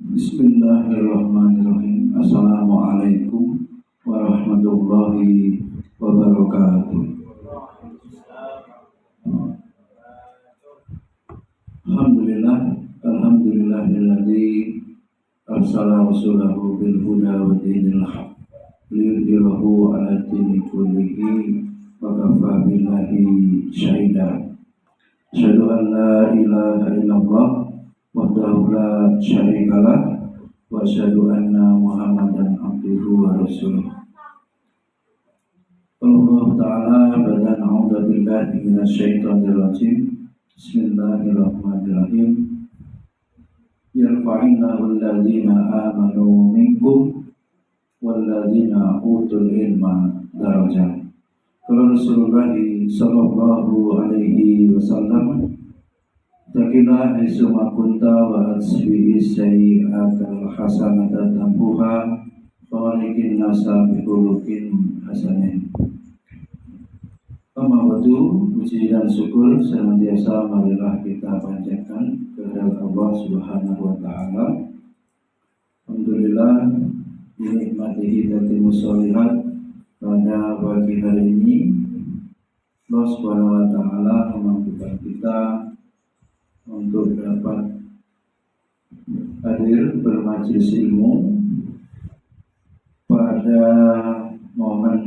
Bismillahirrahmanirrahim. Assalamualaikum warahmatullahi wabarakatuh. Alhamdulillah, alhamdulillahilladzi arsala rasulahu bil huda wa dinil haq liyudhhirahu 'ala dini kullihi wa kafa billahi syahida. Asyhadu an la ilaha illallah wahdahu la syarikalah wa asyhadu anna Muhammadan abduhu wa rasuluh. Allah Ta'ala badan a'udzu billahi minasyaitonir rajim. Bismillahirrahmanirrahim. Yarfa'illahu alladhina amanu minkum walladhina utul ilma darajat. Kalau Rasulullah sallallahu alaihi wasallam taqilah haitsuma kunta wa asbi sayyi'atal hasanata tambuha fawalikin nasa bihulukin hasanin. Pemawatu, puji dan syukur senantiasa marilah kita panjatkan kehadirat Allah Subhanahu wa Ta'ala. Alhamdulillah binikmatihi tatimmu sholihat. Pada pagi hari ini Allah Subhanahu wa Ta'ala memampukan kita untuk dapat hadir bermajelis ilmu pada momen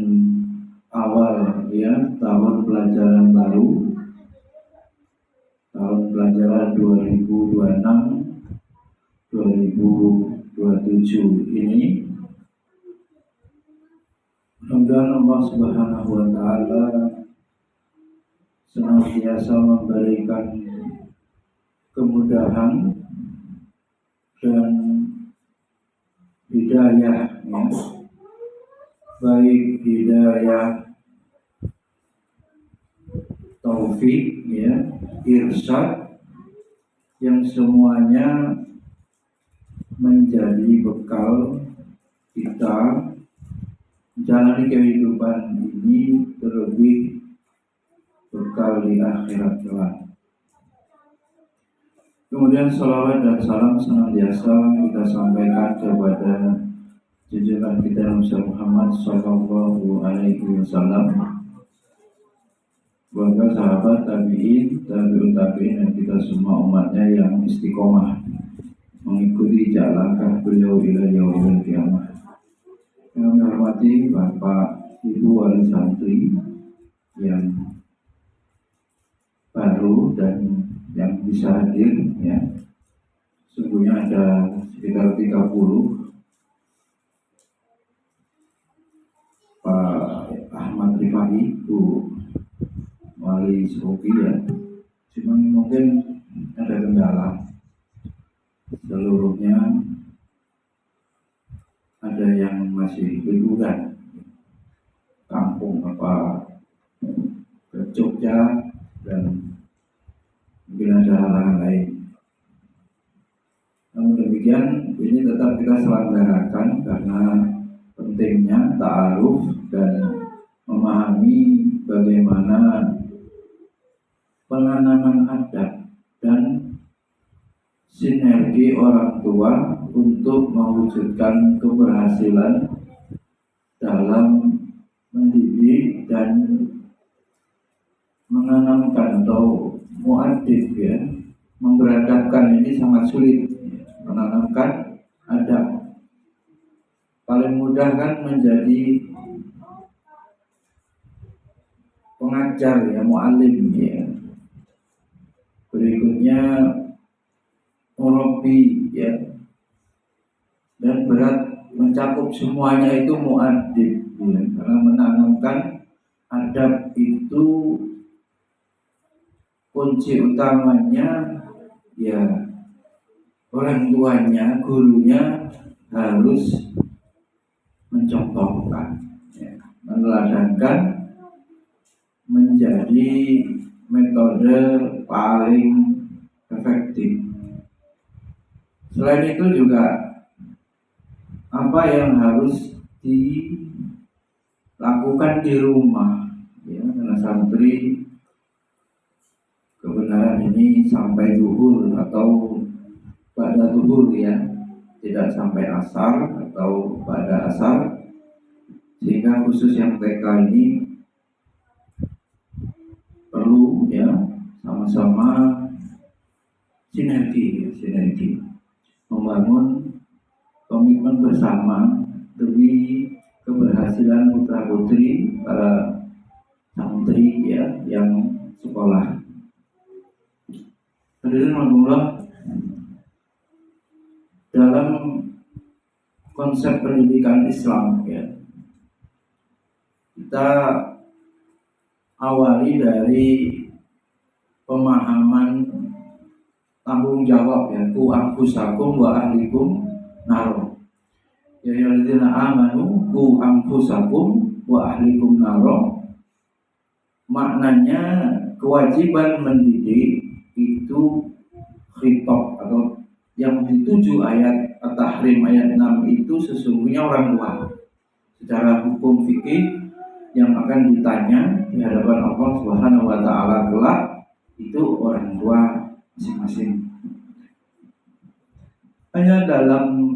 awal tahun pelajaran baru, tahun pelajaran 2026-2027 ini. Mudah-mudahan Allah Subhanahu wa Ta'ala senantiasa memberikan kemudahan dan hidayah, baik hidayah taufik, irsyad, yang semuanya menjadi bekal kita menjalani kehidupan ini, terlebih bekal di akhirat kelak. Kemudian salawat dan salam senantiasa kita sampaikan kepada junjungan kita Nabi Muhammad sallallahu alaihi wasallam, keluarga, sahabat, tabi'in, tabi'ut tabi'in, dan kita semua umatnya yang istiqomah mengikuti jalan beliau ila yaumil qiyamah. Yang kami hormati Bapak Ibu wali santri yang baru dan yang bisa hadir, sungguhnya ada sekitar 30. Pak Ahmad Rifai, Bu Wali Sofi, cuma mungkin ada kendala. Seluruhnya ada yang masih liburan kampung ke Jogja, dan mungkin ada hal-hal lain. Namun demikian, ini tetap kita selenggarakan karena pentingnya ta'aruf dan memahami bagaimana penanaman adat dan sinergi orang tua untuk mewujudkan keberhasilan dalam mendidik dan menanamkan atau mu'adib, memberadabkan. Ini sangat sulit, menanamkan adab. Paling mudah kan menjadi pengajar, mu'alim, berikutnya murabi, dan berat mencakup semuanya itu mu'adib, karena menanamkan adab itu kunci utamanya, orang tuanya, gurunya harus mencontohkan, meneladankan, menjadi metode paling efektif. Selain itu juga apa yang harus dilakukan di rumah, karena santri kebenaran ini sampai zuhur atau pada zuhur, tidak sampai asar atau pada asar, sehingga khusus yang TK ini perlu ya sama-sama sinergi membangun komitmen bersama demi keberhasilan putra putri para santri ya yang sekolah. Hadirin Allah, dalam konsep pendidikan Islam ya, kita awali dari pemahaman tanggung jawab ya, ku anfusakum wa ahlikum naro. Ya ayyuhalladzina amanu ku anfusakum wa ahlikum naro. Maknanya kewajiban mendidik itu khitab atau yang dituju ayat At-Tahrim ayat 6 itu sesungguhnya orang tua. Secara hukum fikih yang akan ditanya di hadapan Allah Subhanahu wa taala kelak itu orang tua masing-masing. Hanya dalam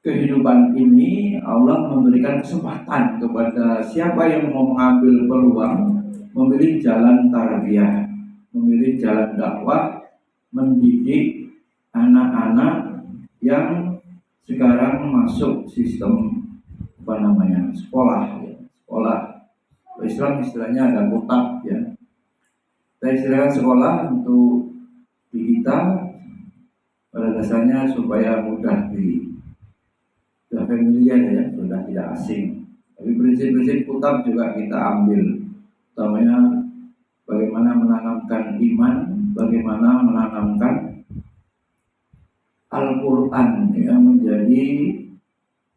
kehidupan ini Allah memberikan kesempatan kepada siapa yang mau mengambil peluang, memilih jalan tarbiyah, memilih jalan dakwah, mendidik anak-anak yang sekarang masuk sistem sekolah ya. Sekolah Islam istilahnya ada kotak ya. Kita istilahkan sekolah untuk di kita pada dasarnya supaya mudah sudah familiar ya, sudah tidak asing. Tapi prinsip-prinsip kutab juga kita ambil, utamanya bagaimana menanamkan iman, bagaimana menanamkan Al-Quran yang menjadi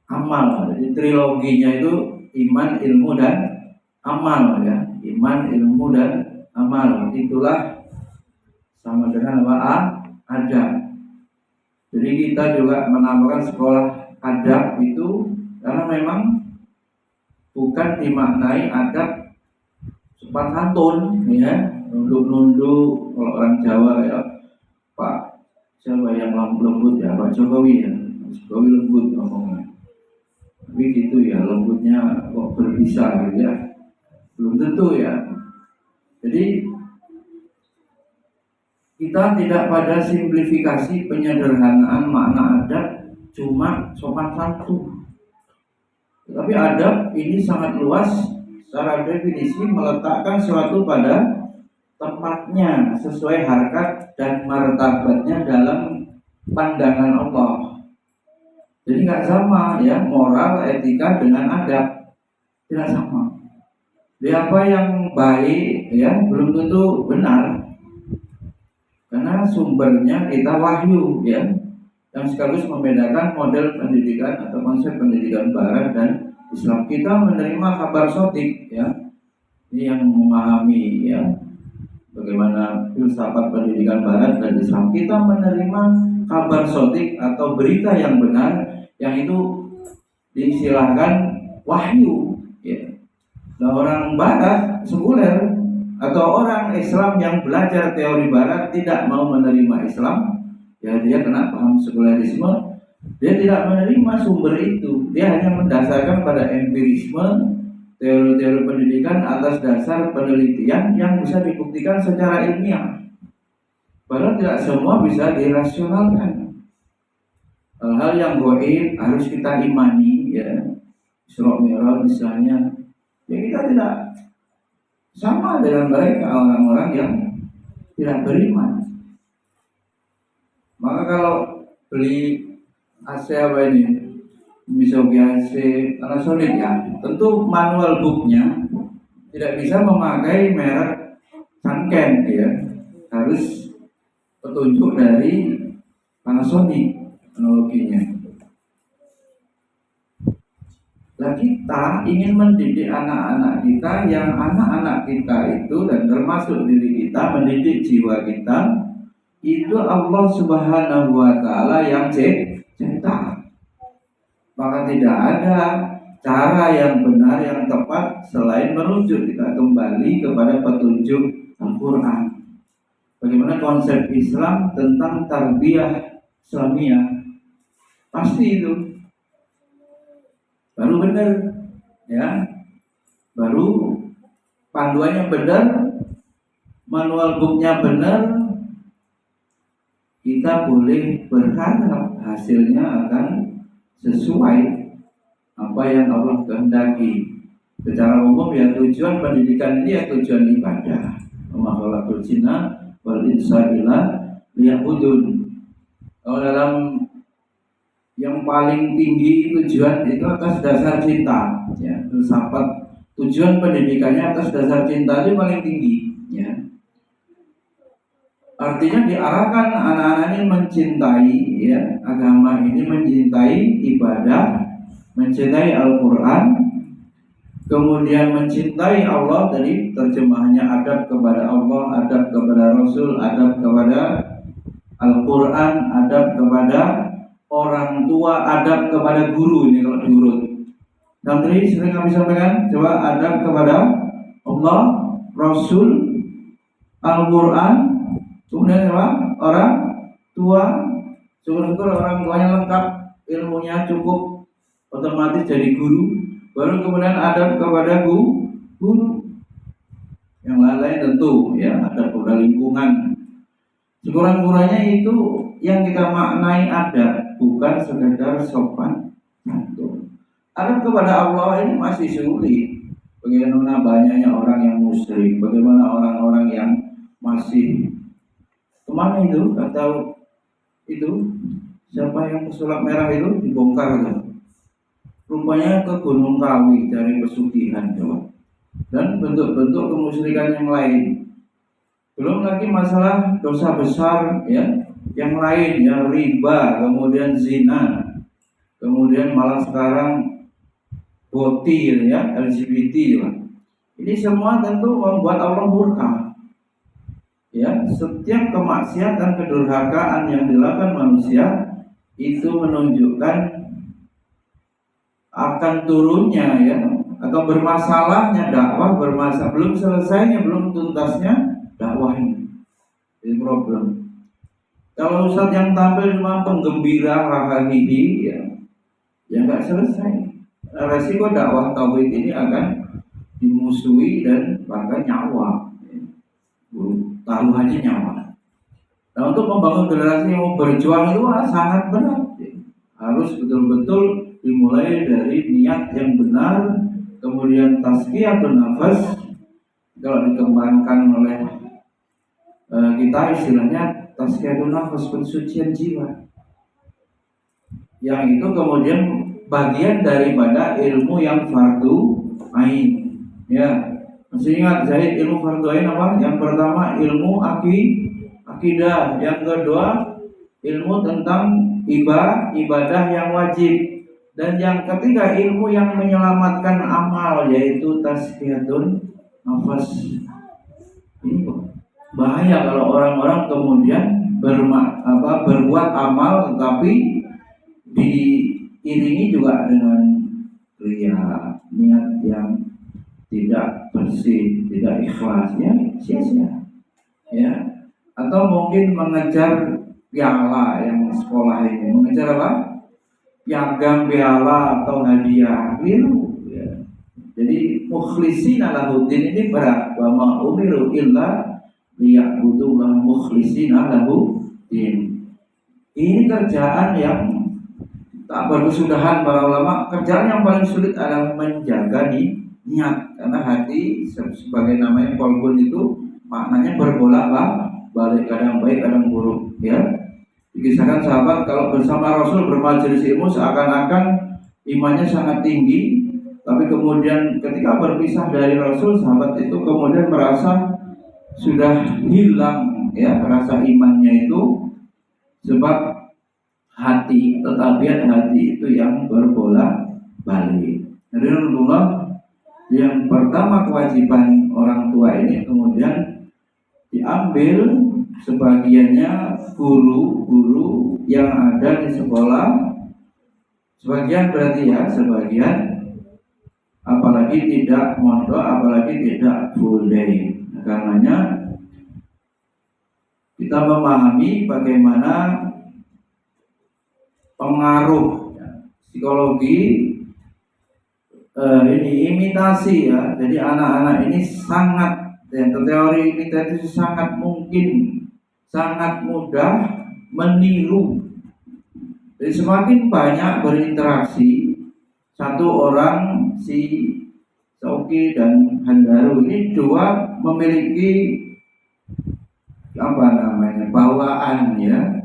amal. Jadi triloginya itu iman, ilmu, dan amal ya. Iman, ilmu, dan amal. Itulah sama dengan apa? Adab. Jadi kita juga menamakan sekolah adab itu karena memang bukan dimaknai adab sopan santun ya, nunduk-nunduk kalau orang Jawa ya, Pak siapa yang lembut ya, Pak Jokowi ya, Jokowi lembut ngomongnya. Tapi gitu ya, lembutnya kok berbisa gitu ya, belum tentu ya. Jadi kita tidak pada simplifikasi penyederhanaan makna adab cuma sopan santun. Tapi adab ini sangat luas, secara definisi meletakkan sesuatu pada tempatnya sesuai harkat dan martabatnya dalam pandangan Allah. Jadi nggak sama ya moral, etika dengan adab, tidak sama. Jadi apa yang baik ya belum tentu benar, karena sumbernya kita wahyu ya, yang sekaligus membedakan model pendidikan atau konsep pendidikan Barat dan Islam. Kita menerima kabar sotik ya, ini yang memahami ya bagaimana filsafat pendidikan Barat dan Islam. Kita menerima kabar sotik atau berita yang benar, yang itu diistilahkan wahyu ya. Nah, orang Barat sekuler atau orang Islam yang belajar teori Barat tidak mau menerima Islam, ya dia kena paham sekulerisme. Dia tidak menerima sumber itu. Dia hanya mendasarkan pada empirisme, teori-teori pendidikan atas dasar penelitian yang bisa dibuktikan secara ilmiah. Padahal tidak semua bisa dirasionalkan. Hal-hal yang gaib harus kita imani ya. Isra Mi'raj misalnya, ya kita tidak sama dengan mereka orang-orang yang tidak beriman. Maka kalau beli AC apa ini, Mitsubishi AC Panasonic ya, tentu manual booknya tidak bisa memakai merek Sanken ya, harus petunjuk dari Panasonic teknologinya. Nah, kita ingin mendidik anak-anak kita, yang anak-anak kita itu dan termasuk diri kita, mendidik jiwa kita, itu Allah Subhanahu wa taala yang cetak. Maka tidak ada cara yang benar, yang tepat selain merujuk kita kembali kepada petunjuk Al-Quran. Bagaimana konsep Islam tentang tarbiyah Islamiyah. pasti itu baru benar, ya, baru panduannya benar, manual booknya benar, kita boleh berharap hasilnya akan sesuai apa yang Allah kehendaki. Secara umum ya tujuan pendidikan ini ya tujuan ibadah. Wa khalaqul jinna wal insa illa liya'budun. Kalau dalam yang paling tinggi tujuan itu atas dasar cinta, ya. Filsafat tujuan pendidikannya atas dasar cinta itu paling tinggi, ya. Artinya diarahkan anak-anak ini mencintai, ya, agama ini, mencintai ibadah, mencintai Al-Quran, kemudian mencintai Allah. Dari terjemahannya adab kepada Allah, adab kepada Rasul, adab kepada Al-Quran, adab kepada orang tua, adab kepada guru. Ini kalau diurut santri sering kami sampaikan, coba adab kepada Allah, Rasul, Al-Quran, kemudian apa? Orang tua. Syukur-syukur orang tuanya lengkap, ilmunya cukup, otomatis jadi guru. Baru kemudian adab kepada guru. Yang lain tentu ya adab kepada lingkungan. Sekurang-kurangnya itu yang kita maknai adab, bukan sekedar sopan santun. Adab kepada Allah ini masih sulit. Bagaimana banyaknya orang yang musyrik, bagaimana orang-orang yang masih kemana itu, atau itu siapa yang pesulap merah itu dibongkar kan? Rupanya ke Gunung Kawi dari pesugihan, coba. Dan bentuk-bentuk kemusyrikan yang lain. Belum lagi masalah dosa besar ya, yang lain ya, riba, kemudian zina, kemudian malah sekarang boti ya, LGBT ya. Ini semua tentu membuat Allah murka. Ya, setiap kemaksiatan, kedurhakaan yang dilakukan manusia itu menunjukkan akan turunnya ya, atau bermasalahnya dakwah, belum selesainya, belum tuntasnya dakwah ini. Ini problem. Kalau ustadz yang tampil cuma penggembira hahaha ya nggak selesai. Resiko dakwah tauhid ini akan dimusuhi dan bahkan nyawa. Taruhannya nyawa. Nah, untuk membangun generasi yang mau berjuang itu sangat berat. Harus betul-betul dimulai dari niat yang benar, kemudian tazkiyatun nafas. Kalau dikembangkan oleh kita istilahnya tazkiyatun nafas, pensucian jiwa. Yang itu kemudian bagian daripada ilmu yang fardu ain. Ya. Masih ingat Zahid ilmu fardu ain apa? Yang pertama ilmu akidah, yang kedua ilmu tentang ibadah yang wajib, dan yang ketiga ilmu yang menyelamatkan amal, yaitu tazkiyatun nafas. Ini bahaya kalau orang-orang kemudian berbuat amal tetapi diiringi juga dengan riya, niat yang tidak bersih, tidak ikhlas, ya sia-sia. Ya, atau mungkin mengejar piala yang sekolah ini, mengejar apa? Piagam, piala atau hadiah, gitu. Ya. Jadi mukhlishina lahuddin ini berat. Wa ma umiru illa liya'budullaha mukhlishina lahuddin. Ini kerjaan yang tak berkesudahan para ulama. Kerjaan yang paling sulit adalah menjaga niat, karena hati sebagai namanya kolbun itu maknanya berbolak-balik, kadang baik kadang buruk ya. Dikisahkan sahabat kalau bersama Rasul bermajelis ilmu seakan-akan imannya sangat tinggi, tapi kemudian ketika berpisah dari Rasul, sahabat itu kemudian merasa sudah hilang ya rasa imannya itu, sebab hati, tetapi hati itu yang berbolak-balik. Jadi Rasulullah yang pertama kewajiban orang tua ini kemudian diambil sebagiannya guru-guru yang ada di sekolah, sebagian berarti ya sebagian, apalagi tidak mondok, apalagi tidak full day. Karenanya kita memahami bagaimana pengaruh ya. Psikologi ini imitasi ya. Jadi anak-anak ini sangat ya, teori imitasi sangat mungkin sangat mudah meniru. Jadi semakin banyak berinteraksi satu orang si Sauki dan Handaru ini dua memiliki apa namanya bawaan ya.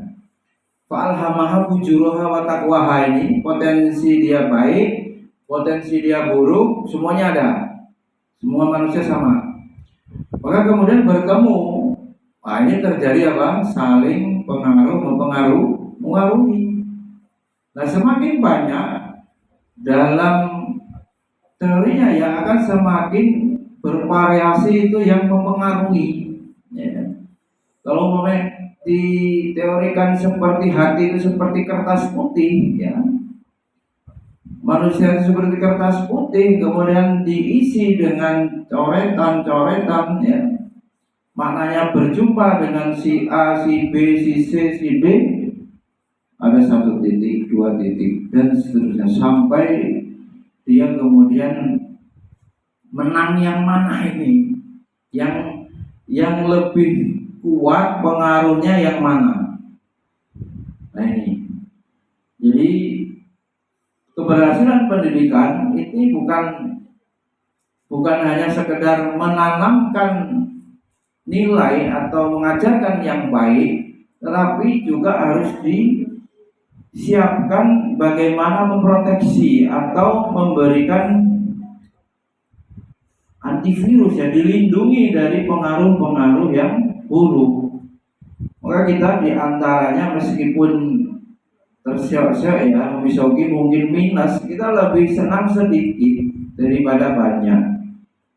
Fa'alhamaha fujuraha wa taqwaha ini potensi dia baik, potensi dia buruk, semuanya ada. Semua manusia sama. Maka kemudian bertemu, nah ini terjadi apa? Saling mengaruhi. Nah semakin banyak dalam teorinya yang akan semakin bervariasi itu yang mempengaruhi. Ya. Kalau diteorikan seperti hati itu seperti kertas putih, ya manusia itu seperti kertas putih, kemudian diisi dengan coretan-coretan, ya maknanya berjumpa dengan si A, si B, si C, si D, ada 1 titik, 2 titik, dan seterusnya sampai dia kemudian menang yang mana ini, yang lebih kuat pengaruhnya yang mana. Nah ini, jadi keberhasilan pendidikan ini bukan hanya sekedar menanamkan nilai atau mengajarkan yang baik, tetapi juga harus disiapkan bagaimana memproteksi atau memberikan antivirus ya, dilindungi dari pengaruh-pengaruh yang buruk. Maka kita diantaranya meskipun tersiok-siok ya, misogi mungkin minus, kita lebih senang sedikit daripada banyak,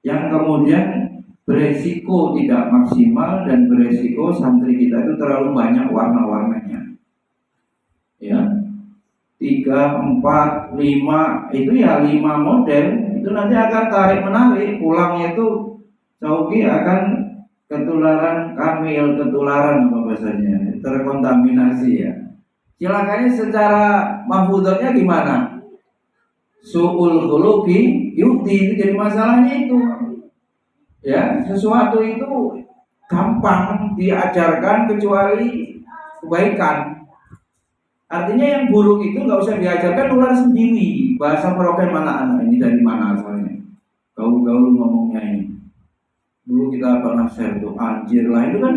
yang kemudian beresiko tidak maksimal dan beresiko santri kita itu terlalu banyak warna-warnanya ya, 3, 4, 5 itu ya 5 model itu nanti akan tarik menarik, pulangnya itu Sauki akan ketularan kamil, ketularan apa bahasanya, terkontaminasi ya. Silakannya secara mahfudhatnya gimana? Su'ul khuluqi yukti, itu jadi masalahnya itu. Ya, sesuatu itu gampang diajarkan kecuali kebaikan. Artinya yang buruk itu nggak usah diajarkan, nular sendiri. Bahasa Merauke mana anak ini dari mana asalnya? Gaul-gaul ngomongnya ini. Dulu kita pernah share tuh anjir lah, itu kan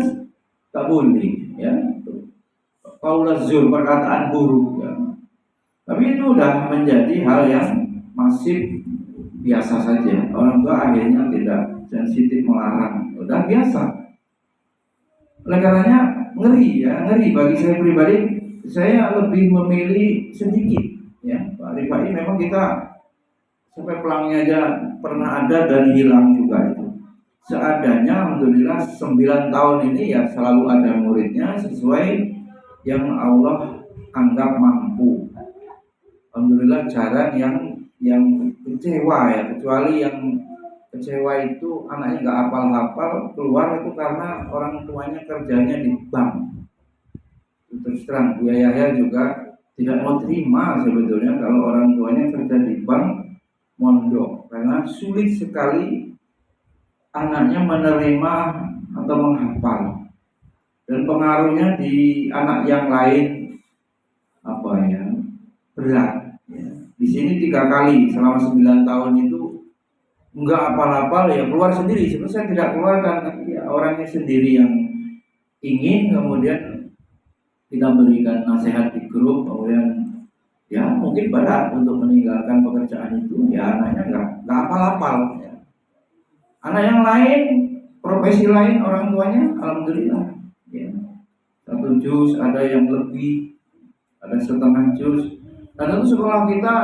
tak boleh ya. Qaulaz zur, perkataan buruk ya. Tapi itu udah menjadi hal yang masif biasa saja. Orang tua akhirnya tidak sensitif melarang, udah biasa. Oleh karenanya ngeri bagi saya pribadi. Saya lebih memilih sedikit ya. Pak Rifai memang kita sampai pelangnya aja pernah ada dan hilang juga itu. Seadanya alhamdulillah 9 tahun ini ya selalu ada muridnya sesuai yang Allah anggap mampu. Alhamdulillah jarang yang kecewa ya, kecuali yang kecewa itu anaknya nggak hafal-hafal keluar itu karena orang tuanya kerjanya di bank. Terus terang Bu Yahya juga tidak mau terima sebetulnya kalau orang tuanya kerja di bank mondok, karena sulit sekali anaknya menerima atau menghafal, dan pengaruhnya di anak yang lain apa ya berat ya. Di sini 3 kali selama 9 tahun itu enggak apa-apa ya keluar sendiri. Sebenarnya saya tidak keluarkan, tapi ya orangnya sendiri yang ingin, kemudian kita berikan nasihat di grup, kemudian ya mungkin berat untuk meninggalkan pekerjaan itu ya, anaknya enggak apa-apa ya. Anak yang lain, profesi lain, orang tuanya alhamdulillah ya, 1 juz, ada yang lebih, ada setengah juz. Dan tentu sekolah kita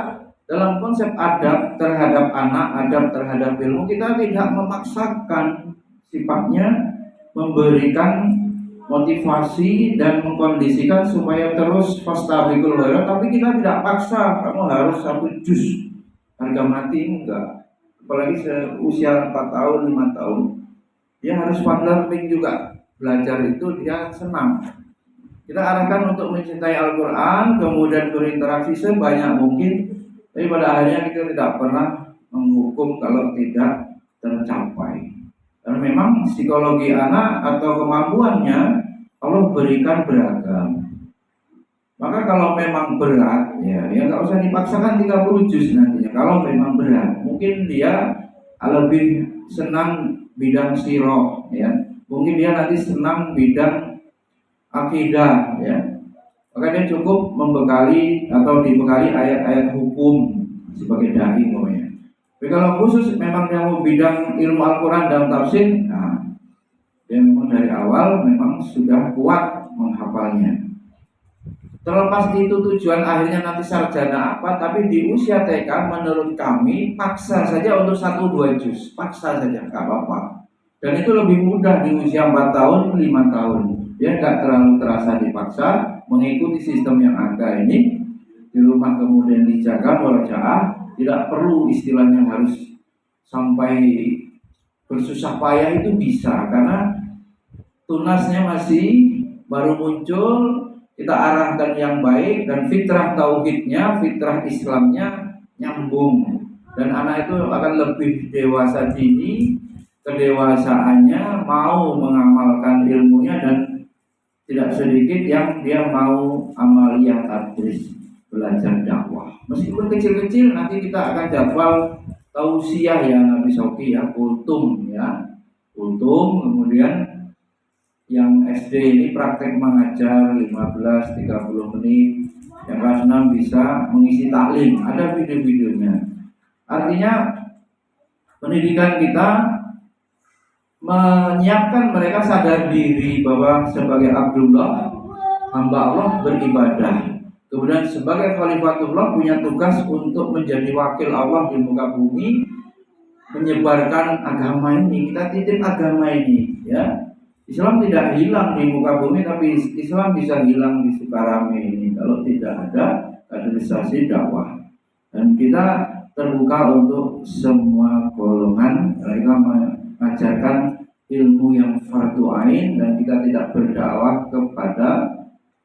dalam konsep adab terhadap anak, adab terhadap ilmu, kita tidak memaksakan, sifatnya memberikan motivasi dan mengkondisikan supaya terus fastabiqul khairat, tapi kita tidak paksa kamu harus 1 juz harga mati, enggak. Apalagi seusia 4 tahun, 5 tahun, dia harus fun learning juga. Belajar itu dia senang. Kita arahkan untuk mencintai Al-Quran, kemudian berinteraksi sebanyak mungkin. Tapi pada akhirnya kita tidak pernah menghukum kalau tidak tercapai. Karena memang psikologi anak atau kemampuannya Allah berikan beragam. Maka kalau memang berat, ya nggak usah dipaksakan 30 juz nantinya. Kalau memang berat, mungkin dia lebih senang bidang sirah, ya. Mungkin dia nanti senang bidang akidah, ya. Maka dia cukup membekali atau dibekali ayat-ayat hukum sebagai dai pokoknya. Tapi kalau khusus memang dia mau bidang ilmu Al-Quran dan tafsir, nah dia memang dari awal memang sudah kuat menghafalnya. Terlepas itu tujuan akhirnya nanti sarjana apa, tapi di usia TK menurut kami paksa saja untuk 1-2 juz, paksa saja, nggak apa-apa. Dan itu lebih mudah di usia 4 tahun, 5 tahun. Dia nggak terlalu terasa dipaksa, mengikuti sistem yang ada ini di rumah, kemudian dijaga murojaah, tidak perlu istilahnya harus sampai bersusah payah, itu bisa karena tunasnya masih baru muncul. Kita arahkan yang baik dan fitrah tauhidnya, fitrah Islamnya nyambung, dan anak itu akan lebih dewasa dini, kedewasaannya mau mengamalkan ilmunya, dan tidak sedikit yang dia mau amaliyah tadris, belajar dakwah. Meskipun kecil-kecil, nanti kita akan jadwal tausiah ya Nabi Sauki ya, kultum ya, kultum, kemudian yang SD ini praktek mengajar 15-30 menit, yang kelas 6 bisa mengisi taklim, ada video-videonya. Artinya pendidikan kita menyiapkan mereka sadar diri bahwa sebagai Abdullah, hamba Allah, beribadah, kemudian sebagai Khalifatullah punya tugas untuk menjadi wakil Allah di muka bumi, menyebarkan agama ini. Kita titip agama ini ya. Islam tidak hilang di muka bumi, tapi Islam bisa hilang di Sukarame ini kalau tidak ada kaderisasi dakwah. Dan kita terbuka untuk semua golongan. Mereka mengajarkan ilmu yang fardu ain, dan kita tidak berdakwah kepada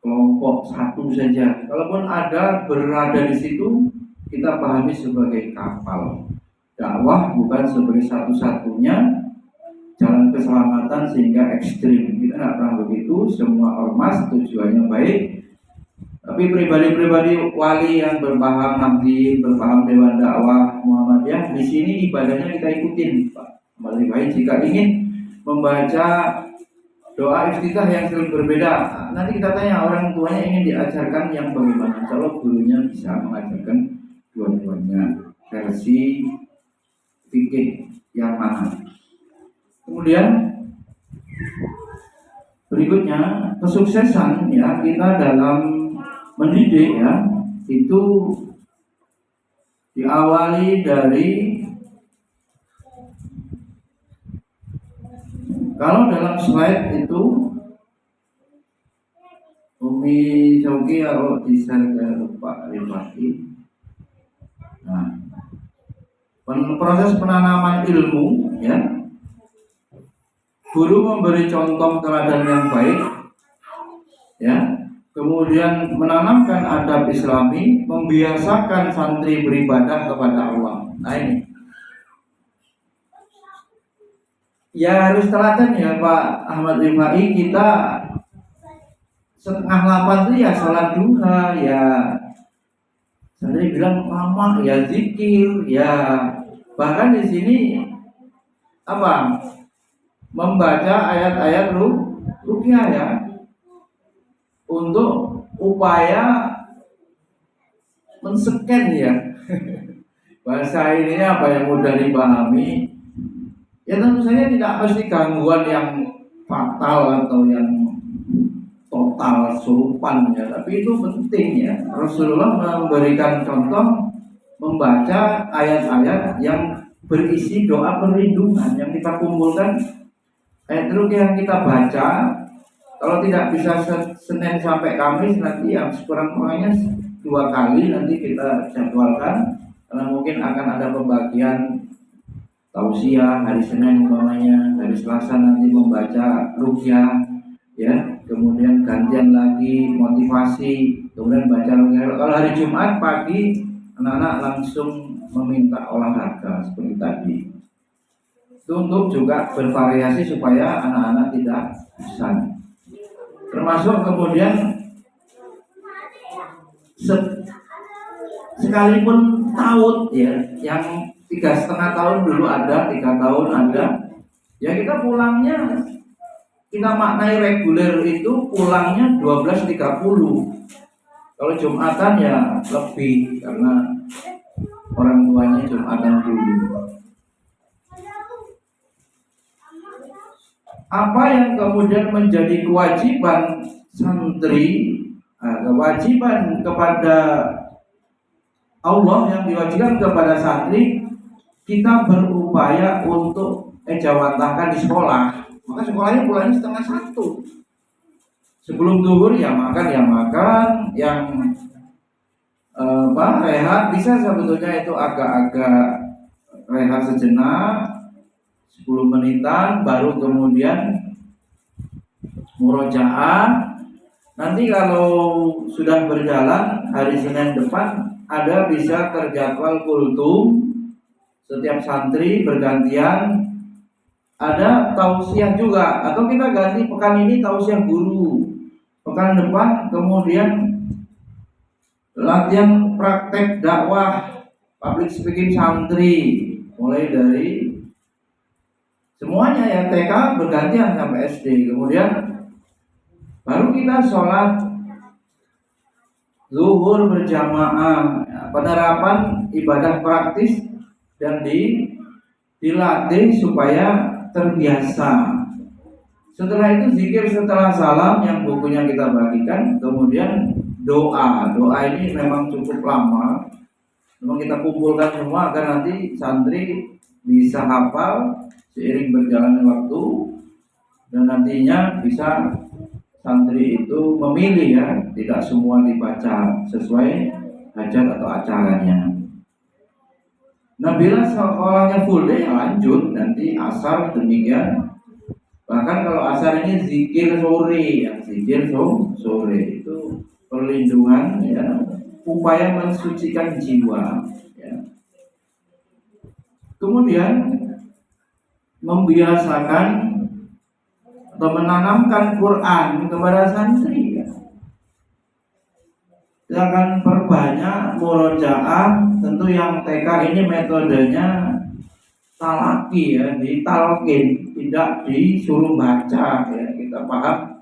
kelompok satu saja. Kalaupun ada berada di situ, kita pahami sebagai kapal. Dakwah bukan sebagai satu-satunya jalan keselamatan sehingga ekstrim. Kita nggak pernah begitu. Semua ormas tujuannya baik, tapi pribadi-pribadi wali yang berpaham Nahdien, berpaham Dewan Dakwah Muhammadiyah, di sini ibadahnya kita ikutin, Pak. Kembali baik jika ingin membaca doa iftitah yang sering berbeda, nanti kita tanya orang tuanya ingin diajarkan yang bagaimana. Kalau gurunya bisa mengajarkan dua-duanya, versi fikih yang mana. Kemudian berikutnya kesuksesan ya kita dalam mendidik ya itu diawali dari, kalau dalam slide itu Umi Sauki kalau bisa Pak Rifati. Nah, proses penanaman ilmu ya. Guru memberi contoh teladan yang baik, ya. Kemudian menanamkan adab Islami, membiasakan santri beribadah kepada Allah. Nah ini, ya harus teladan ya Pak Ahmad Rifai. Kita setengah 8 itu ya sholat duha, ya santri bilang lama, ya zikir, ya bahkan di sini apa? Membaca ayat-ayat ruqyah ya, untuk upaya menscan ya bahasa ini apa yang mudah dipahami. Ya tentu saja tidak mesti gangguan yang fatal atau yang total surupan ya, tapi itu penting ya. Rasulullah memberikan contoh membaca ayat-ayat yang berisi doa perlindungan yang kita kumpulkan. Ayat ruqyah yang kita baca, kalau tidak bisa Senin sampai Kamis, nanti yang sekurang-kurangnya 2 kali nanti kita jadwalkan, karena mungkin akan ada pembagian tausiah hari Senin umpamanya, hari Selasa nanti membaca ruqyah ya. kemudian gantian lagi motivasi, kemudian baca. Kalau hari Jumat pagi anak-anak langsung meminta olahraga seperti tadi. Itu untuk juga bervariasi supaya anak-anak tidak bosan. Termasuk kemudian sekalipun tahun ya, yang 3,5 tahun dulu ada, 3 tahun ada, ya kita pulangnya, kita maknai reguler itu pulangnya 12.30. Kalau Jumatan ya lebih, karena orang tuanya Jumatan dulu. Apa yang kemudian menjadi kewajiban santri, kewajiban kepada Allah, yang diwajibkan kepada santri, kita berupaya untuk ejawantahkan di sekolah. Maka sekolahnya pulangnya 12:30. Sebelum zuhur ya makan, yang rehat bisa sebetulnya itu agak-agak rehat sejenak 10 menitan, baru kemudian murojaah. Nanti kalau sudah berjalan hari Senin depan ada bisa terjadwal kultum, setiap santri bergantian. Ada tausiah juga, atau kita ganti pekan ini tausiah guru, pekan depan kemudian latihan praktek dakwah public speaking santri, mulai dari semuanya ya, TK bergantian sampai SD. Kemudian baru kita sholat zuhur berjamaah, penerapan ibadah praktis dan dilatih supaya terbiasa. Setelah itu zikir setelah salam yang bukunya kita bagikan, kemudian doa. Doa ini memang cukup lama, memang kita kumpulkan semua agar nanti santri bisa hafal seiring berjalannya waktu, dan nantinya bisa santri itu memilih ya, tidak semua dibaca sesuai hajat atau acaranya. Nah, bila sekolahnya full day ya lanjut nanti asar demikian. Bahkan kalau asar ini zikir sore, ya zikir sore itu perlindungan ya, upaya mensucikan jiwa ya. Kemudian membiasakan atau menanamkan Quran kepada santri ya. Kita akan perbanyak murojaah. Tentu yang TK ini metodenya talaki ya, ditalkin, tidak disuruh baca ya, kita paham.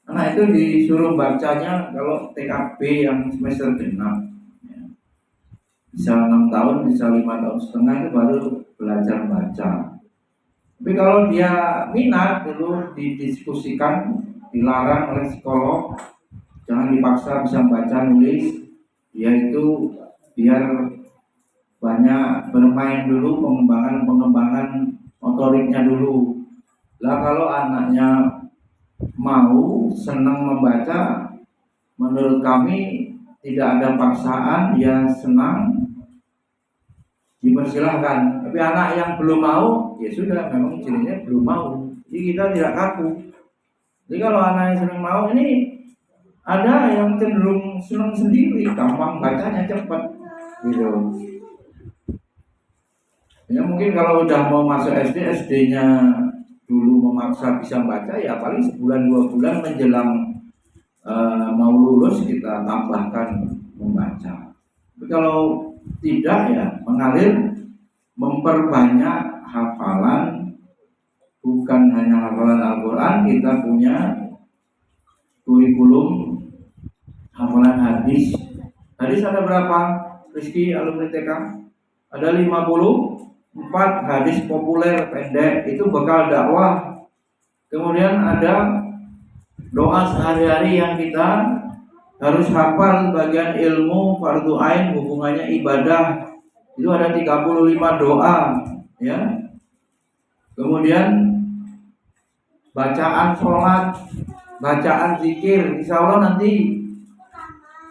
Karena itu disuruh bacanya kalau TKB yang semester genap ya. Bisa 6 tahun, bisa 5,5 tahun itu baru belajar baca. Tapi kalau dia minat dulu didiskusikan, dilarang oleh psikolog, jangan dipaksa bisa baca nulis, dia itu biar banyak bermain dulu, pengembangan motoriknya dulu. Lah kalau anaknya mau senang membaca, menurut kami tidak ada paksaan, dia senang, dipersilahkan. Tapi anak yang belum mau, ya sudah, memang cirinya belum mau. Jadi kita tidak kaku. Jadi kalau anak yang senang mau, ini ada yang cenderung senang sendiri, gampang bacanya cepat, gitu. Ya mungkin kalau udah mau masuk SD, SD-nya dulu memaksa bisa baca, ya paling sebulan 2 bulan menjelang mau lulus kita tambahkan membaca. Tapi kalau tidak ya mengalir, memperbanyak hafalan, bukan hanya hafalan Al-Quran, kita punya kurikulum hafalan hadis. Hadis ada berapa? Rizky alumni TK? Ada 54 hadis populer pendek, itu bekal dakwah. Kemudian ada doa sehari-hari yang kita harus hafal, bagian ilmu fardu ain, hubungannya ibadah, itu ada 35 doa ya. Kemudian bacaan sholat, bacaan zikir, insya Allah nanti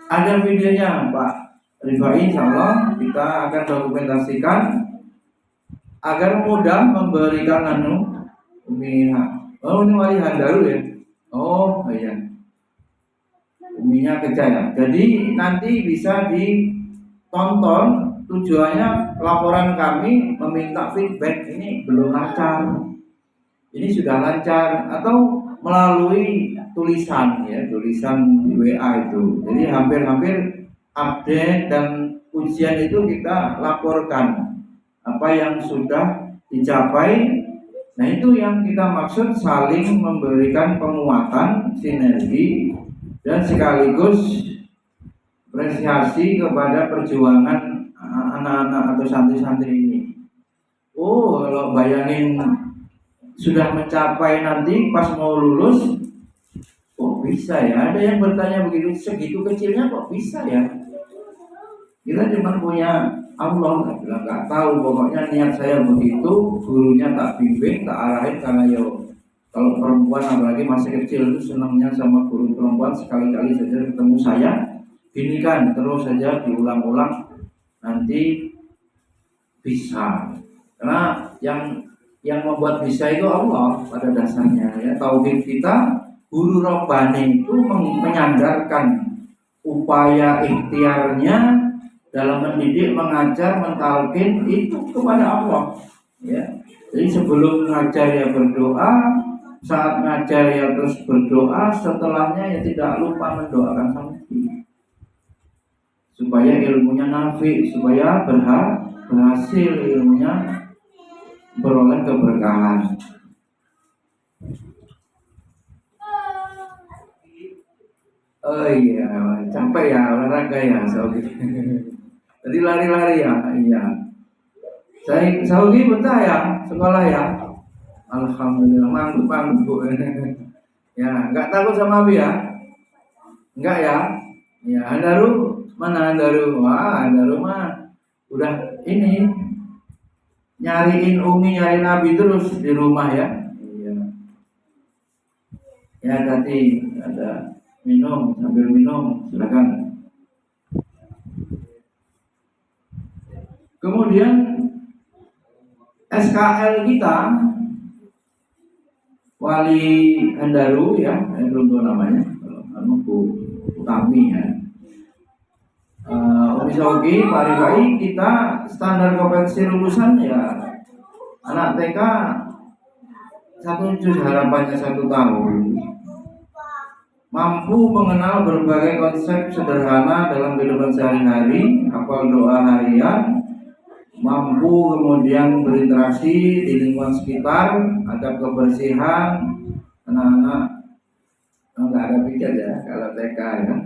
ada videonya Pak Rifai, insya Allah kita akan dokumentasikan agar mudah memberikan ini wali handaru ya, Oh iya, Uminya kerja ya. Jadi nanti bisa ditonton. Tujuannya laporan kami meminta feedback ini belum lancar, ini sudah lancar, atau melalui tulisan ya, tulisan di WA itu. Jadi hampir-hampir update dan ujian itu kita laporkan apa yang sudah dicapai. Nah itu yang kita maksud saling memberikan penguatan, sinergi, dan sekaligus apresiasi kepada perjuangan anak-anak atau santri-santri ini. Oh, kalau bayangin sudah mencapai nanti pas mau lulus, kok bisa ya? Ada yang bertanya begitu, segitu kecilnya kok bisa ya? Kita cuma punya Allah, bilang nggak tahu. Pokoknya niat saya begitu, gurunya tak bimbing, tak arahin karena yo. Kalau perempuan apalagi masih kecil itu senangnya sama guru perempuan, sekali-kali saja ketemu saya, gini kan terus saja diulang-ulang, nanti bisa. Karena yang membuat bisa itu Allah pada dasarnya ya. Tauhid kita, guru robbani itu menyandarkan upaya ikhtiarnya dalam mendidik, mengajar, mentalkin itu kepada Allah ya. Jadi sebelum mengajar ya berdoa, saat ngajar ya terus berdoa, setelahnya ya tidak lupa mendoakan santri supaya ilmunya nafi, supaya berhasil ilmunya, beroleh keberkahan. Oh iya, capek ya olahraga ya, Saugi. Jadi lari-lari ya, iya. Saya Saugi betah ya, sekolah ya. Alhamdulillah, manggung Bu. Ya, nggak takut sama Abi ya? Enggak ya? Ya, Andaru mana Andaru? Wah, Andaru mah udah ini nyariin Umi, nyariin Nabi terus di rumah ya. Iya. Ya tadi ada minum, sambil minum silakan. Kemudian SKL kita Wali Andaru ya, belum tahu namanya, kalau Bu Utami ya. Umi Saugi, Pak Rifai, kita standar kompetensi lulusan ya anak TK 1 juz, harapannya 1 tahun, mampu mengenal berbagai konsep sederhana dalam kehidupan sehari-hari, hafal doa harian, mampu kemudian berinteraksi di lingkungan sekitar, ada kebersihan. Anak-anak nggak ada pikir ya kalau TK ya,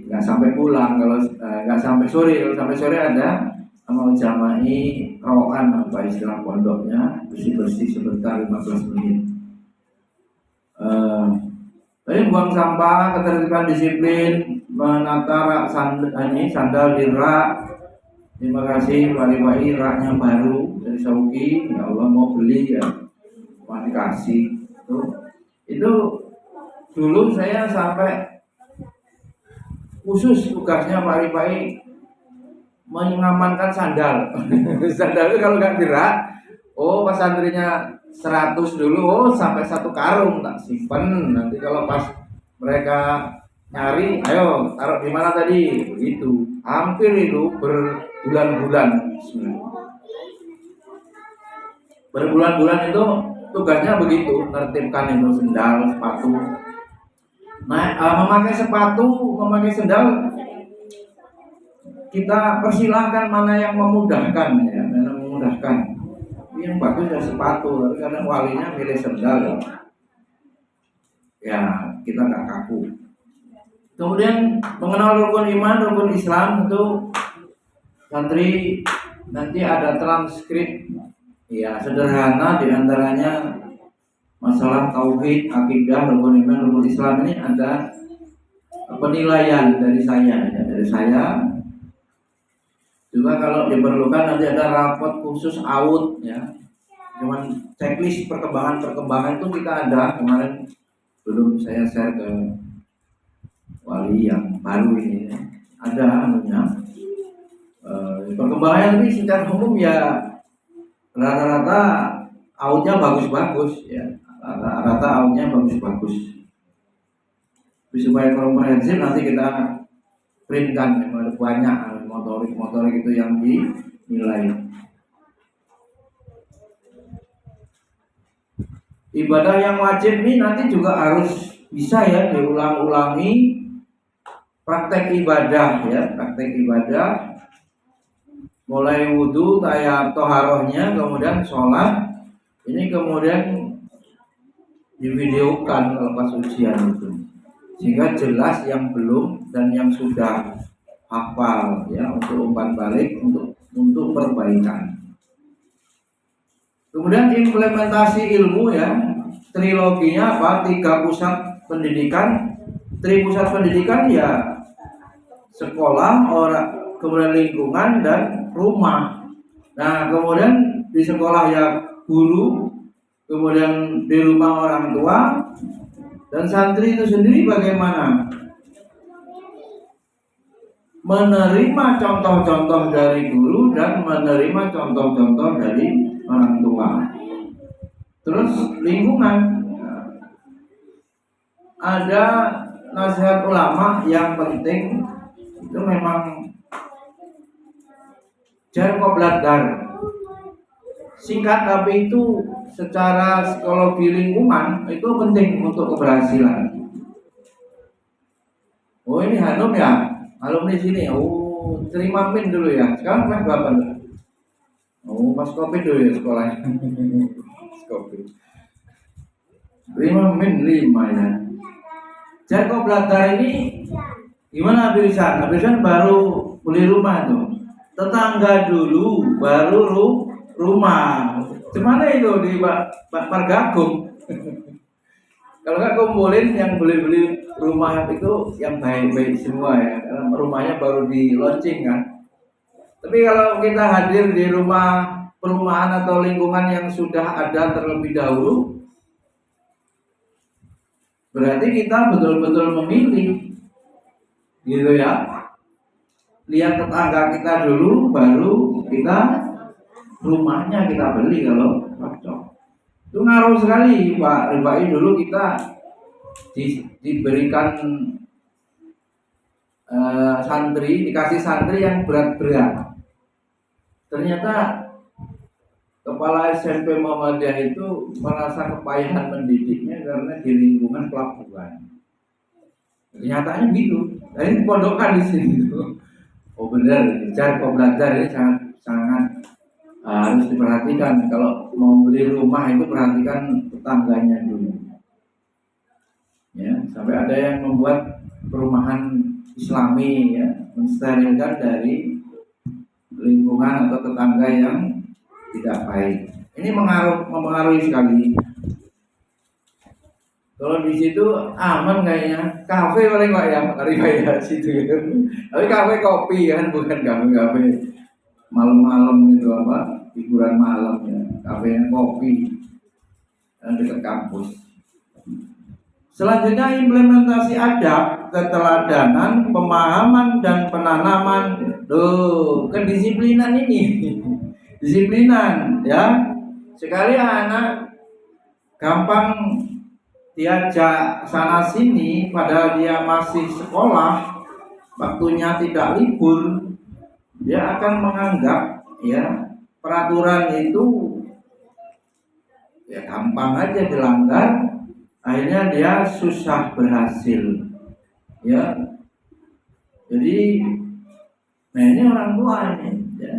nggak sampai pulang, kalau nggak sampai sore. Kalau sampai sore ada amal jama'i rokan, apa istilah pondoknya, bersih-bersih sebentar 15 menit. Tapi buang sampah, ketertiban, disiplin, menata sandal di rak. Terima kasih Pak Rifai, raknya baru dari Saugi. Ya Allah mau beli ya, mau dikasih. Itu dulu saya sampai khusus tugasnya Pak Rifai mengamankan sandal. Sandal itu kalau nggak dirak, oh pas santrinya 100 dulu, oh sampai 1 karung tak simpen. Nanti kalau pas mereka nyari, ayo taruh di mana tadi, begitu. Hampir itu berbulan-bulan. Berbulan-bulan itu tugasnya begitu, tertibkan itu sendal, sepatu. Nah, memakai sepatu, memakai sendal, kita persilahkan mana yang memudahkan ya, mana memudahkan. Yang bagus ya sepatu, tapi karena walinya milih sendal ya kita nggak kaku. Kemudian mengenal rukun iman, rukun Islam itu santri nanti ada transkrip ya sederhana, diantaranya masalah tauhid, akidah, rukun iman, rukun Islam. Ini ada penilaian dari saya ya, dari saya. Juga kalau diperlukan nanti ada rapot khusus AUD ya. Cuman checklist perkembangan itu kita ada kemarin, belum saya share ke wali yang baru ini ya. Ada anunya. Perkembangan ini secara umum ya rata-rata AUD-nya bagus-bagus ya. rata-rata outnya bagus-bagus. Supaya komprehensif nanti kita printkan, ada banyak motorik itu yang dinilai. Ibadah yang wajib ini nanti juga harus bisa ya diulang-ulangi. Praktek ibadah ya, praktek ibadah mulai wudhu, toharohnya, kemudian sholat, ini kemudian divideokan lepas ujian itu, sehingga jelas yang belum dan yang sudah hafal ya, untuk umpan balik, untuk perbaikan. Kemudian implementasi ilmu ya, triloginya apa? 3 pusat pendidikan. Pusat pendidikan ya sekolah, orang, kemudian lingkungan dan rumah. Nah, kemudian di sekolah ya guru, kemudian di rumah orang tua, dan santri itu sendiri bagaimana? Menerima contoh-contoh dari guru dan menerima contoh-contoh dari orang tua. Terus lingkungan, ada nasihat ulama yang penting itu memang jar qobladar. Singkat tapi itu secara psikologi lingkungan itu penting untuk keberhasilan. Oh ini Hanum ya, alumni sini. Oh terima min dulu ya. Sekarang kelas berapa tuh? Oh pas COVID dulu ya sekolahnya. COVID. Terima min 5 ya. Jar qobladar ini gimana Abirisan baru beli rumah tuh. Tetangga dulu baru rumah. Gimana itu di Pargagung? Kalau nggak kumpulin yang beli rumah itu yang baik-baik semua ya, karena rumahnya baru di launching kan. Tapi kalau kita hadir di rumah perumahan atau lingkungan yang sudah ada terlebih dahulu, berarti kita betul-betul memilih, gitu ya. Lihat tetangga kita dulu, baru kita rumahnya kita beli kalau cocok. Itu ngaruh sekali Pak Ribai. Dulu kita diberikan santri, dikasih santri yang berat-berat. Ternyata kepala SMP Muhammadiyah itu merasa kepayahan mendidiknya karena di lingkungan pelabuhan. Kenyataannya gitu. Dan ini pondokan di sini tuh. Oh benar, jar qobladar ini sangat harus diperhatikan. Kalau mau beli rumah itu perhatikan tetangganya dulu. Ya, sampai ada yang membuat perumahan Islami ya, mensterilkan dari lingkungan atau tetangga yang tidak baik. Ini mempengaruhi sekali. Kalau di situ aman kayaknya, kafe paling Pak ya, Ribaya situ ya. Tapi kafe kopi kan, bukan kafe malam-malam itu apa, hiburan malam ya, kafenya kopi dan dekat kampus. Selanjutnya implementasi adab, keteladanan, pemahaman dan penanaman. Kedisiplinan ini, disiplinan ya. Sekali anak gampang diajak sana sini padahal dia masih sekolah, waktunya tidak libur, dia akan menganggap ya peraturan itu ya gampang aja dilanggar, akhirnya dia susah berhasil ya. Jadi nah ini orang tua ini ya.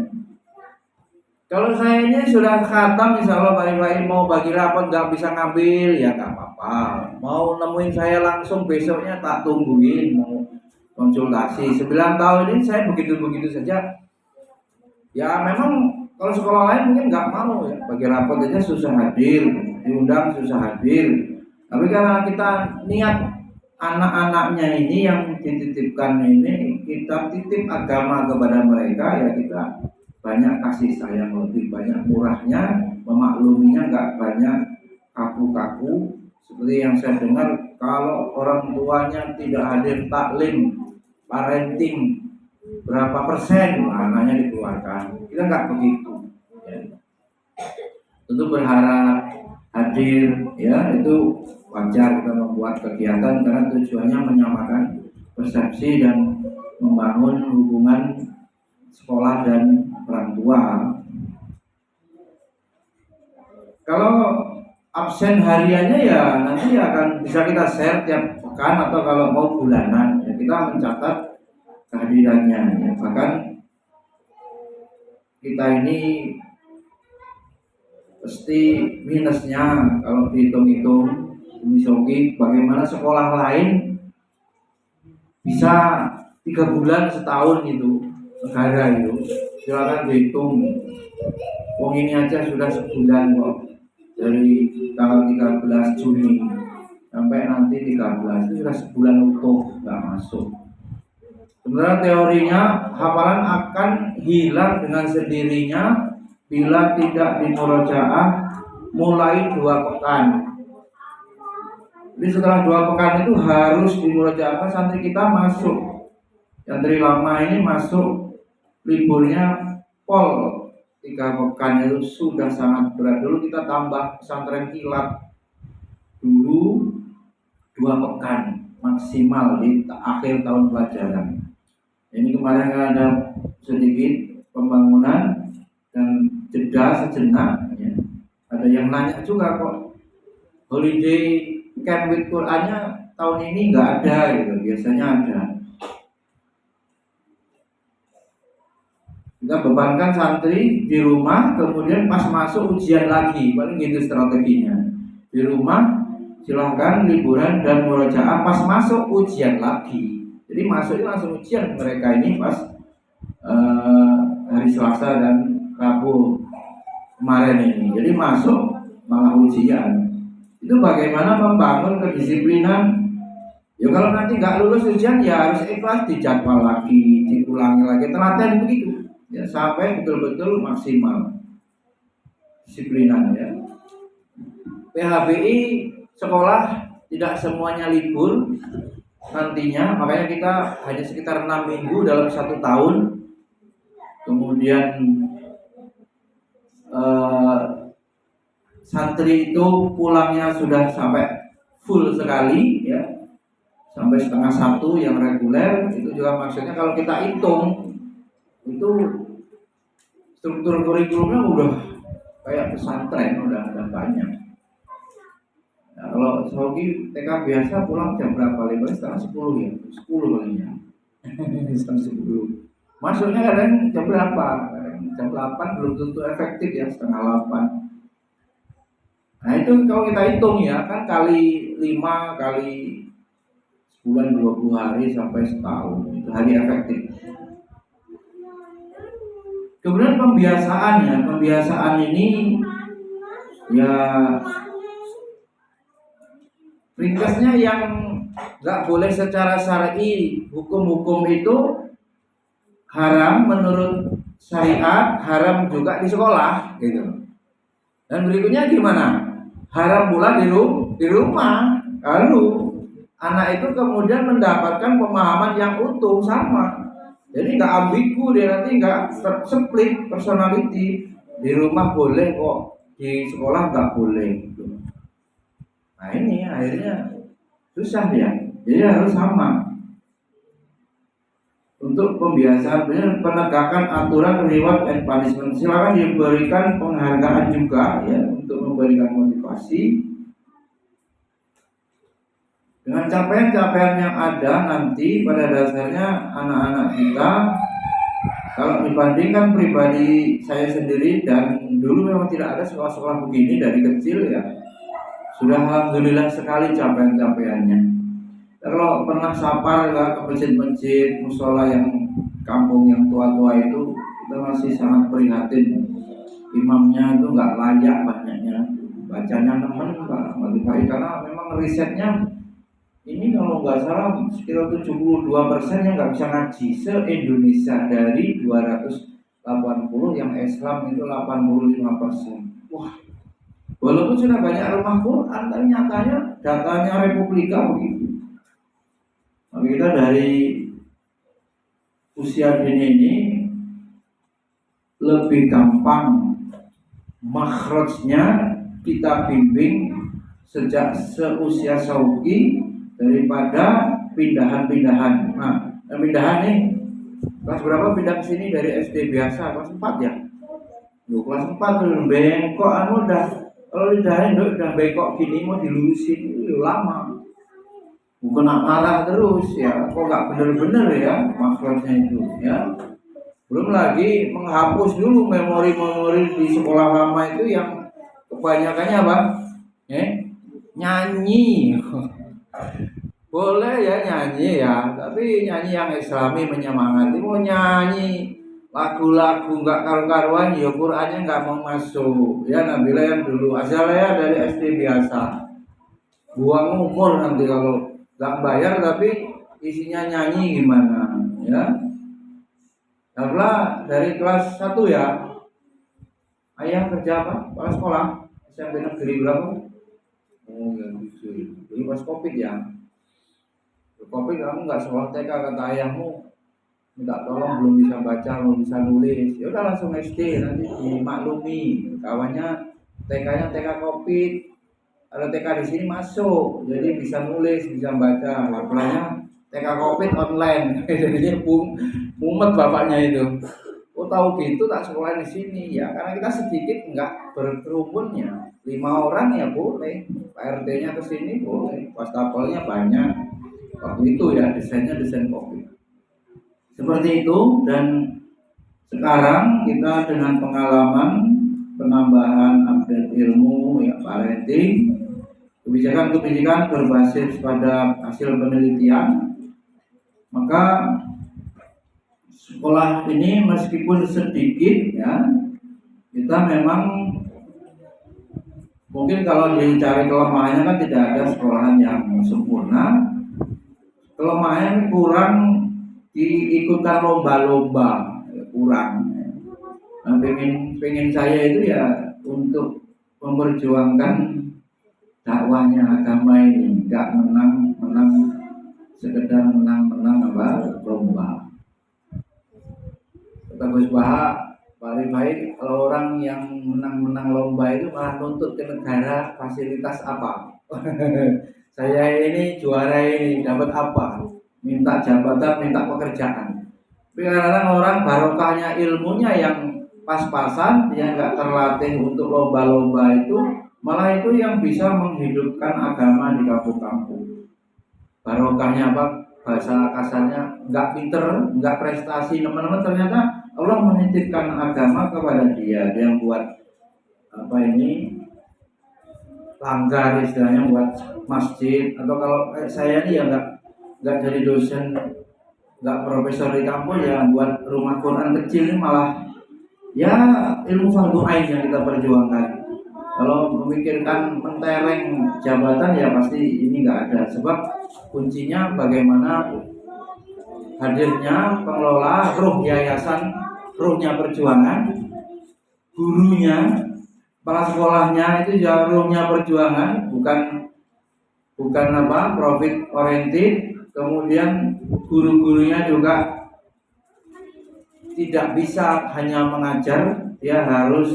Kalau saya ini sudah khatam, insya Allah Pak Rifai mau bagi rapot nggak bisa ngambil ya nggak apa-apa. Mau nemuin saya langsung besoknya tak tungguin, mau konsultasi. 9 tahun ini saya begitu-begitu saja. Ya memang kalau sekolah lain mungkin nggak mau ya, bagi rapot aja susah hadir, diundang susah hadir. Tapi karena kita niat anak-anaknya ini yang dititipkan ini, kita titip agama kepada mereka ya, kita banyak kasih sayang lebih, banyak murahnya, memakluminya, nggak banyak kaku-kaku. Seperti yang saya dengar, kalau orang tuanya tidak hadir taklim, parenting, berapa persen anaknya dikeluarkan. Kita nggak begitu ya. Tentu berharap hadir, ya itu wajar kita membuat kegiatan karena tujuannya menyamakan persepsi dan membangun hubungan sekolah dan orang tua. Kalau absen hariannya ya nanti akan bisa kita share tiap pekan atau kalau mau bulanan ya kita mencatat kehadirannya ya. Bahkan kita ini pasti minusnya kalau dihitung-hitung misalnya bagaimana sekolah lain bisa 3 bulan setahun itu negara itu silakan dihitung. Wong ini aja sudah sebulan kok, dari tanggal 13 Juni sampai nanti 13 itu sudah sebulan utuh nggak masuk. Sebenarnya teorinya hafalan akan hilang dengan sendirinya bila tidak dimurojaah mulai 2 pekan. Jadi setelah 2 pekan itu harus dimurojaah santri kita masuk. Santri lama ini masuk liburnya pol 3 pekan itu sudah sangat berat. Dulu kita tambah pesantren kilat dulu 2 pekan maksimal di akhir tahun pelajaran. Ini kemarin kan ada sedikit pembangunan dan jeda sejenak ya. Ada yang nanya juga kok holiday camp with Qurannya tahun ini nggak ada gitu, biasanya ada. Kita bebankan santri di rumah, kemudian pas masuk ujian lagi, paling gitu strateginya. Di rumah silahkan liburan dan murojaah, pas masuk ujian lagi. Jadi masuknya langsung ujian mereka ini pas hari Selasa dan Rabu kemarin ini. Jadi masuk malah ujian. Itu bagaimana membangun kedisiplinan. Ya kalau nanti nggak lulus ujian ya harus ikhlas, dijadwal lagi, diulangi lagi, telaten begitu. Ya, sampai betul-betul maksimal disiplinan ya. PHBI sekolah tidak semuanya libur nantinya, makanya kita hanya sekitar 6 minggu dalam 1 tahun. Kemudian santri itu pulangnya sudah sampai full sekali ya, sampai setengah 1 yang reguler. Itu juga maksudnya kalau kita hitung itu struktur kurikulumnya udah kayak pesantren, udah banyak. Nah, kalau Sogi TK biasa pulang jam berapa? 5:30 ya? 10 palingnya. Jam 10. Masuknya kadang jam berapa? Jam 8 belum tentu efektif ya, setengah 8. Nah itu kalau kita hitung ya, kan kali 5 kali sebulan 20 hari sampai setahun, itu hari efektif. Kemudian pembiasaan ini ya ringkasnya yang nggak boleh secara syar'i, hukum-hukum itu haram menurut syariat, haram juga di sekolah gitu. Dan berikutnya gimana? Haram pula di rumah. Lalu anak itu kemudian mendapatkan pemahaman yang utuh sama. Jadi nggak ambigu, dia nanti nggak split personality. Di rumah boleh kok, di sekolah nggak boleh. Nah ini akhirnya susah ya. Jadi harus sama. Untuk pembiasaan, penegakan aturan reward and punishment, silakan diberikan penghargaan juga ya untuk memberikan motivasi. Dengan capaian-capaian yang ada nanti pada dasarnya anak-anak kita, kalau dibandingkan pribadi saya sendiri dan dulu memang tidak ada sekolah-sekolah begini dari kecil ya, sudah alhamdulillah sekali capaian-capaiannya. Kalau pernah sapar ya, ke masjid-masjid, musola yang kampung yang tua-tua itu, kita masih sangat prihatin. Imamnya itu nggak layak banyaknya, bacanya nemen Pak Malibai, karena memang risetnya ini kalau nggak salah sekitar 72% yang nggak bisa ngaji se-Indonesia dari 280 yang Islam itu 85%. Wah, walaupun sudah banyak rumah Quran, tapi nyatanya datanya Republika begitu. Maka kita dari usia dini ini lebih gampang makhrajnya kita bimbing sejak seusia sauki daripada pindahan-pindahan. Nah, pindahan nih kelas berapa pindah ke sini dari SD biasa kelas 4 ya? Kelas 4 tuh bengkok udah kalau lidahin udah bengkok gini mau dilurusin itu lama. Bukan nak marah terus ya, kok nggak bener-bener ya maksudnya itu ya. Belum lagi menghapus dulu memori-memori di sekolah lama itu yang kebanyakannya apa? Nyanyi. Boleh ya nyanyi ya, tapi nyanyi yang islami menyemangati. Mau nyanyi lagu-lagu nggak karu-karuan, ya Qur'annya nggak mau masuk. Ya Nabila yang dulu asal ya dari SD biasa. Buang umur nanti kalau nggak bayar tapi isinya nyanyi gimana ya. Karena dari kelas 1 ya. Ayah kerja apa? Kepala sekolah SMP negeri berapa? Oh ya gitu. Dulu pas Covid ya. Covid kamu nggak sekolah TK kata ayahmu minta tolong belum bisa baca belum bisa nulis. Ya udah langsung SD nanti dimaklumi. Kawannya TK-nya TK Covid. Kalau TK di sini masuk, jadi bisa nulis, bisa baca. Laporannya TK Covid online, jadinya mumet bapaknya itu. Oh tahu gitu tak sekolah di sini ya, karena kita sedikit nggak berkerumunnya. 5 orang ya boleh, RT-nya ke sini boleh, wastafel-nya banyak. Waktu itu ya desainnya desain Covid. Seperti itu dan sekarang kita dengan pengalaman penambahan update ilmu ya parenting. Kebijakan-kebijakan berbasis pada hasil penelitian, maka sekolah ini meskipun sedikit ya, kita memang mungkin kalau dicari kelemahannya kan tidak ada sekolahan yang sempurna. Kelemahannya kurang diikutkan lomba-lomba, kurang. Nah, pengen saya itu ya untuk memperjuangkan dakwahnya agama ini nggak menang sekedar menang apa lomba. Kata Gus Baha paling baik kalau orang yang menang lomba itu malah nuntut ke negara fasilitas apa. Saya ini juara ini dapat apa, minta jabatan, minta pekerjaan. Tapi kadang-kadang orang barokahnya ilmunya yang pas-pasan, dia nggak terlatih untuk lomba-lomba itu, malah itu yang bisa menghidupkan agama di kampung-kampung. Barokahnya apa? Bahasa kasarnya nggak pinter, nggak prestasi, teman-teman ternyata Allah menitipkan agama kepada dia yang buat apa ini langgar istilahnya buat masjid atau kalau saya ini ya nggak jadi dosen, nggak profesor di kampus ya buat rumah Quran kecil ini malah ya ilmu fardu ain yang kita perjuangkan. Kalau memikirkan mentereng jabatan ya pasti ini nggak ada. Sebab kuncinya bagaimana hadirnya pengelola ruh yayasan, ruhnya perjuangan, gurunya, kepala sekolahnya itu ya ruhnya perjuangan, bukan apa profit oriented. Kemudian guru-gurunya juga tidak bisa hanya mengajar, dia harus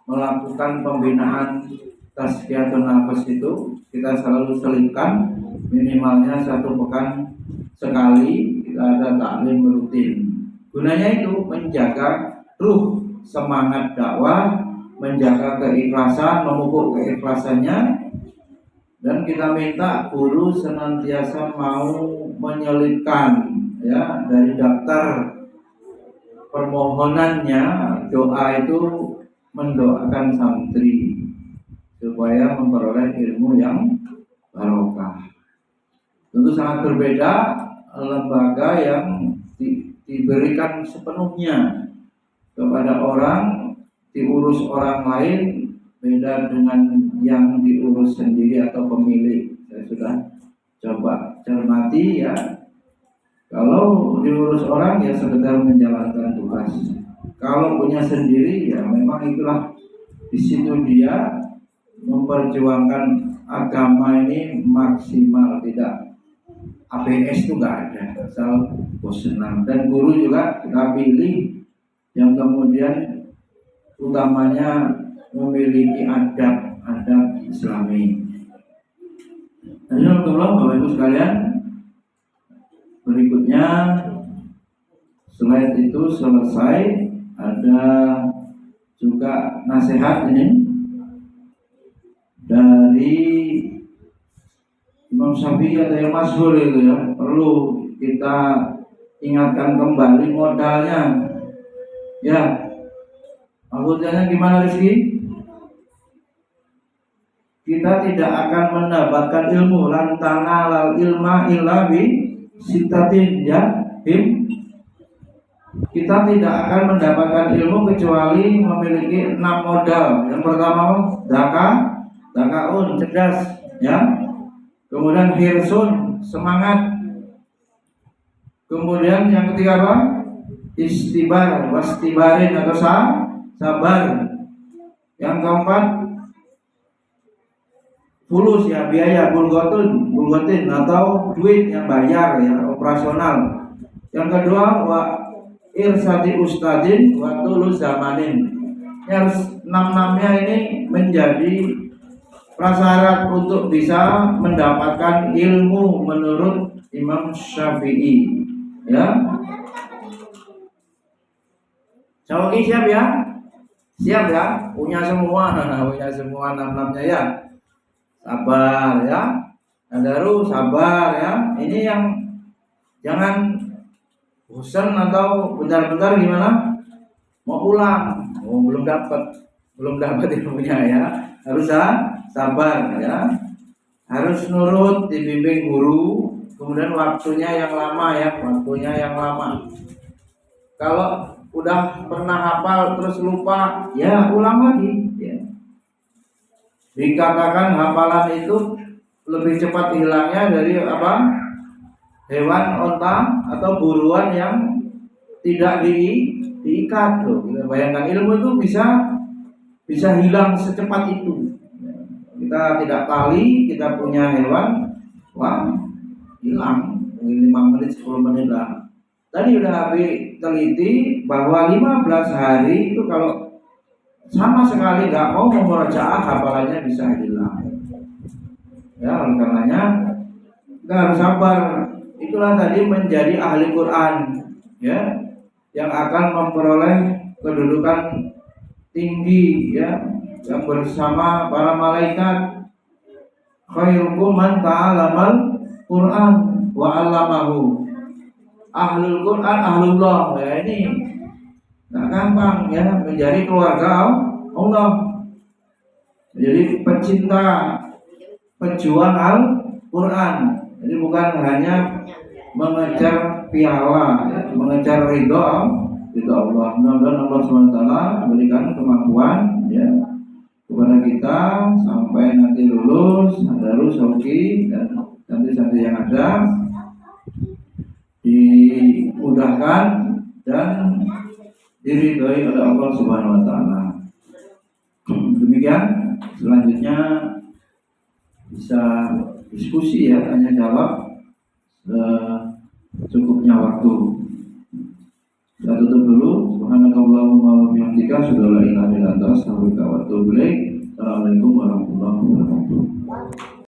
melakukan pembinaan tazkiyatun nafas itu kita selalu selipkan minimalnya 1 pekan sekali kita ada taklim rutin. Gunanya itu menjaga ruh semangat dakwah, menjaga keikhlasan, memupuk keikhlasannya, dan kita minta guru senantiasa mau menyelipkan ya dari daftar permohonannya doa itu mendoakan santri supaya memperoleh ilmu yang barokah. Tentu sangat berbeda lembaga yang diberikan sepenuhnya kepada orang, diurus orang lain, beda dengan yang diurus sendiri atau pemilik. Saya sudah coba cermati ya. Kalau diurus orang ya sekedar menjalankan tugas. Kalau punya sendiri ya memang itulah di situ dia memperjuangkan agama ini maksimal, tidak ABS itu nggak ada, asal senang. Dan guru juga kita pilih yang kemudian utamanya memiliki adab Islami. Alhamdulillah Bapak Ibu sekalian, berikutnya slide itu selesai, ada juga nasihat ini dari Imam Syafi'i atau yang masyhur itu ya, perlu kita ingatkan kembali modalnya. Ya, maksudnya gimana Rizky? Kita tidak akan mendapatkan ilmu lantana lal ilma illa bi sitatin ya, him. Kita tidak akan mendapatkan ilmu kecuali memiliki 6 modal. Yang pertama dakaun, cerdas, ya. Kemudian hirsun, semangat. Kemudian yang ketiga apa? Istibar, wastibarin atau sabar. Yang keempat fulus ya, biaya, bulgotin atau duit yang bayar ya, operasional. Yang kedua irsati ustadin wa tulus zamanin. Yang 6-6-nya ini menjadi prasyarat untuk bisa mendapatkan ilmu menurut Imam Syafi'i. Ya. Syawaki siap ya? Siap ya? Punya semua 6-6-nya ya. Sabar ya. Nadaru sabar ya. Ini yang jangan bosan atau bentar-bentar gimana? Mau pulang, belum dapat ilmunya ya. Harus sabar ya. Harus nurut, dibimbing guru. Kemudian waktunya yang lama ya, Kalau udah pernah hafal terus lupa, ya ulang lagi ya. Dikatakan hafalan itu lebih cepat hilangnya dari apa? Hewan onta atau buruan yang tidak diikat loh. Bayangkan ilmu itu bisa hilang secepat itu. Kita tidak tali, kita punya hewan, wah hilang 5 menit 10 menit lah. Tadi udah habis teliti bahwa 15 hari itu kalau sama sekali nggak mau memurajaah, hafalannya bisa hilang. Ya, oleh karenanya kita harus sabar. Itulah tadi menjadi ahli Quran, ya, yang akan memperoleh kedudukan tinggi, ya, yang bersama para malaikat. Khairukum man ta'alamal Quran wa 'allamahu. Ahlul Quran, ahlullah. Ya, ini nggak gampang ya menjadi keluarga Allah. Jadi pecinta, pejuang Al-Quran. Jadi bukan hanya mengejar piala, ya, mengejar ridho Allah. Mudah-mudahan Allah SWT memberikan kemampuan ya kepada kita sampai nanti lulus, tadarus, sauki, dan santri-santri yang ada dimudahkan dan diridhoi oleh Allah Subhanahu wa taala. Demikian, selanjutnya bisa diskusi ya, tanya jawab cukupnya waktu. Kita tutup dulu. Subhanakallahumma wa bihamdika asyhadu an la ilaha illa anta astaghfiruka wa atubu ilaik. Assalamualaikum warahmatullahi wabarakatuh.